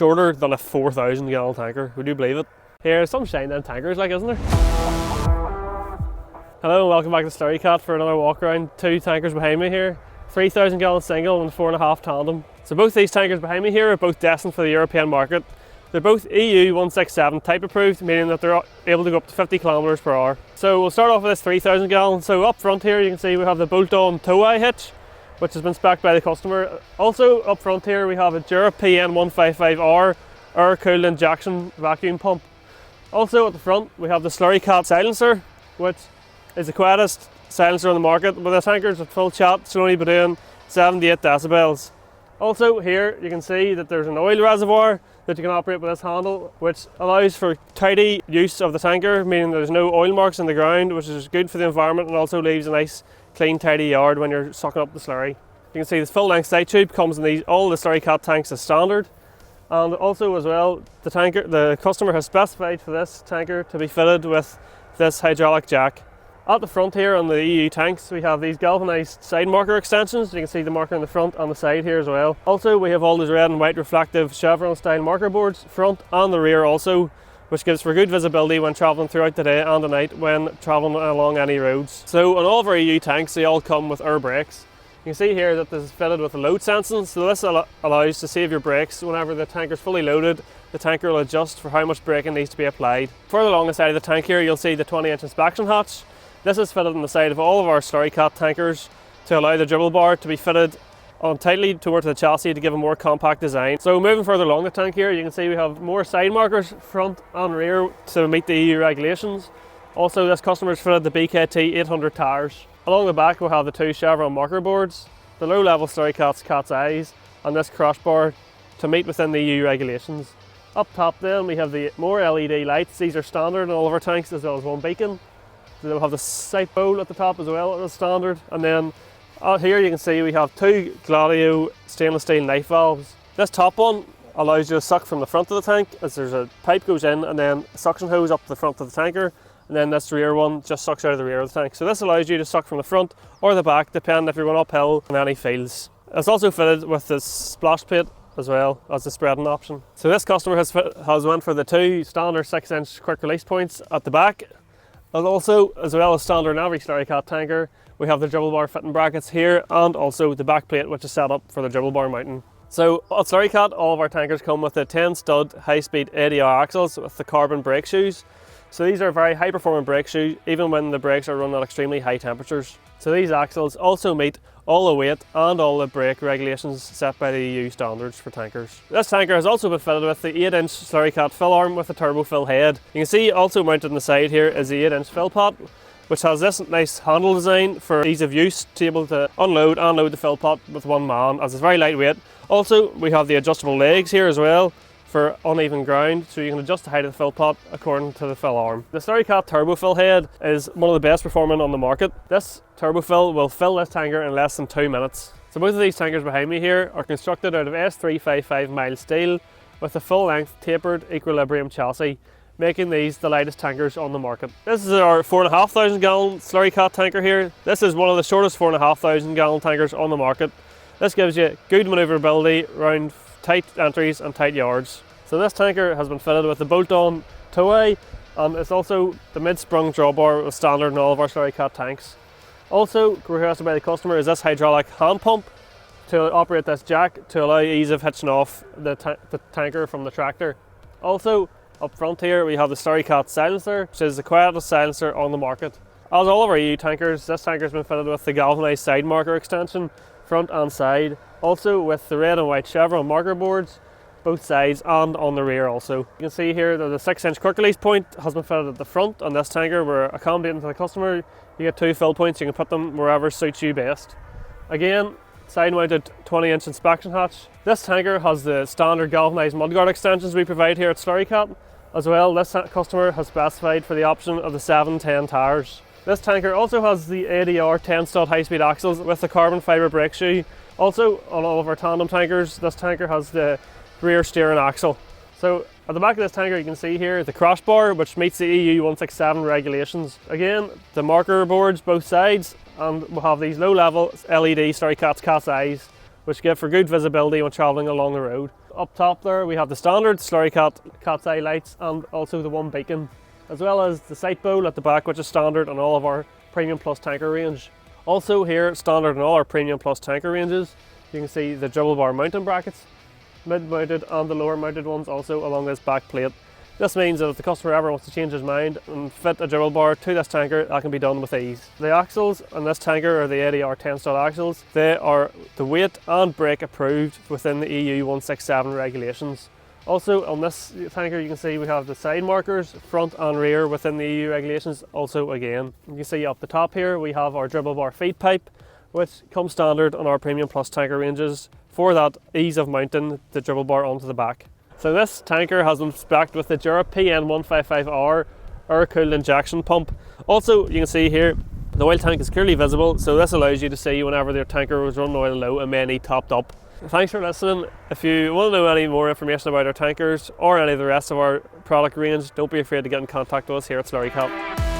shorter than a 4,000 gallon tanker. Would you believe it? Here, some shine in tankers, like, isn't there? Hello and welcome back to SlurryKat for another walk around. Two tankers behind me here, 3,000 gallon single and 4.5 tandem. So both these tankers behind me here are both destined for the European market. They're both EU 167 type approved, meaning that they're able to go up to 50 kilometers per hour. So we'll start off with this 3,000 gallon. So up front here you can see we have the bolt-on tow-eye hitch, which has been spec'd by the customer. Also up front here we have a Dura PN155R air-cooled injection vacuum pump. Also at the front we have the SlurryKat silencer, which is the quietest silencer on the market. With the tankers at full chat, it's only be doing 7 to 8 decibels. Also here you can see that there's an oil reservoir that you can operate with this handle, which allows for tidy use of the tanker, meaning there's no oil marks in the ground, which is good for the environment and also leaves a nice clean tidy yard when you're sucking up the slurry. You can see this full length sight tube comes in all the SlurryKat tanks as standard. And also as well, the customer has specified for this tanker to be fitted with this hydraulic jack. At the front here on the EU tanks we have these galvanised side marker extensions. You can see the marker in the front and the side here as well. Also we have all these red and white reflective chevron style marker boards, front and the rear also, which gives for good visibility when travelling throughout the day and the night when travelling along any roads. So on all of our EU tanks they all come with air brakes. You can see here that this is fitted with load sensing, so this allows to save your brakes. Whenever the tanker is fully loaded, the tanker will adjust for how much braking needs to be applied. Further along the side of the tank here you'll see the 20-inch inspection hatch. This is fitted on the side of all of our SlurryKat tankers to allow the dribble bar to be fitted on tightly towards the chassis to give a more compact design. So moving further along the tank here, you can see we have more side markers front and rear to meet the EU regulations. Also this customer has fitted the BKT 800 tires. Along the back we'll have the two chevron marker boards, the low level SlurryKat's cat's eyes and this crossbar to meet within the EU regulations. Up top then we have the more LED lights. These are standard in all of our tanks, as well as one beacon. They'll have the sight bowl at the top as well as standard, and then out here you can see we have two Gladio stainless steel knife valves. This top one allows you to suck from the front of the tank, as there's a pipe goes in and then a suction hose up the front of the tanker, and then this rear one just sucks out of the rear of the tank. So this allows you to suck from the front or the back, depending if you're going uphill in any fields. It's also fitted with this splash plate as well as the spreading option. So this customer has went for the two standard 6-inch quick release points at the back. And also, as well as standard in every SlurryKat tanker, we have the dribble bar fitting brackets here and also the back plate, which is set up for the dribble bar mounting. So at SlurryKat, all of our tankers come with the 10 stud high-speed ADR axles with the carbon brake shoes. So these are very high performing brake shoes, even when the brakes are run at extremely high temperatures. So these axles also meet all the weight and all the brake regulations set by the EU standards for tankers. This tanker has also been fitted with the 8-inch SlurryKat fill arm with a turbo fill head. You can see also mounted on the side here is the 8-inch fill pot, which has this nice handle design for ease of use, to be able to unload and load the fill pot with one man, as it's very lightweight. Also we have the adjustable legs here as well for uneven ground, so you can adjust the height of the fill pot according to the fill arm. The SlurryKat turbo fill head is one of the best performing on the market. This turbo fill will fill this tanker in less than 2 minutes. So both of these tankers behind me here are constructed out of S355 mild steel with a full length tapered equilibrium chassis, making these the lightest tankers on the market. This is our 4,500 gallon SlurryKat tanker here. This is one of the shortest 4,500 gallon tankers on the market. This gives you good manoeuvrability around tight entries and tight yards. So this tanker has been fitted with the bolt-on tow-eye, and it's also the mid-sprung drawbar was standard in all of our SlurryKat tanks. Also requested by the customer is this hydraulic hand pump to operate this jack to allow ease of hitching off the tanker from the tractor. Also up front here we have the SlurryKat silencer, which is the quietest silencer on the market. As all of our EU tankers, this tanker has been fitted with the galvanised side marker extension, front and side, also with the red and white chevron marker boards, both sides and on the rear also. You can see here that the 6-inch quick release point has been fitted at the front on this tanker. We're accommodating to the customer. You get 2 fill points, you can put them wherever suits you best. Again, side mounted 20-inch inspection hatch. This tanker has the standard galvanised mudguard extensions we provide here at SlurryKat. As well, this customer has specified for the option of the 710 tires. This tanker also has the ADR 10 stud high speed axles with the carbon fibre brake shoe. Also on all of our tandem tankers, this tanker has the rear steering axle. So at the back of this tanker you can see here the crossbar, which meets the EU 167 regulations. Again, the marker boards both sides, and we'll have these low level LED SlurryKat's cat's eyes which give for good visibility when travelling along the road. Up top there we have the standard SlurryKat cat's eye lights and also the one beacon, as well as the sight bowl at the back, which is standard on all of our Premium Plus tanker range. Also here, standard in all our Premium Plus tanker ranges, you can see the dribble bar mounting brackets, mid-mounted and the lower mounted ones also along this back plate. This means that if the customer ever wants to change his mind and fit a dribble bar to this tanker, that can be done with ease. The axles on this tanker are the ADR 10-stud axles. They are the weight and brake approved within the EU 167 regulations. Also on this tanker you can see we have the side markers, front and rear within the EU regulations also again. You can see up the top here we have our dribble bar feed pipe, which comes standard on our Premium Plus tanker ranges for that ease of mounting the dribble bar onto the back. So this tanker has been spec'd with the Jura PN155R air-cooled injection pump. Also you can see here the oil tank is clearly visible, so this allows you to see whenever your tanker was running oil low and may need topped up. Thanks for listening. If you want to know any more information about our tankers or any of the rest of our product range, don't be afraid to get in contact with us here at SlurryKat.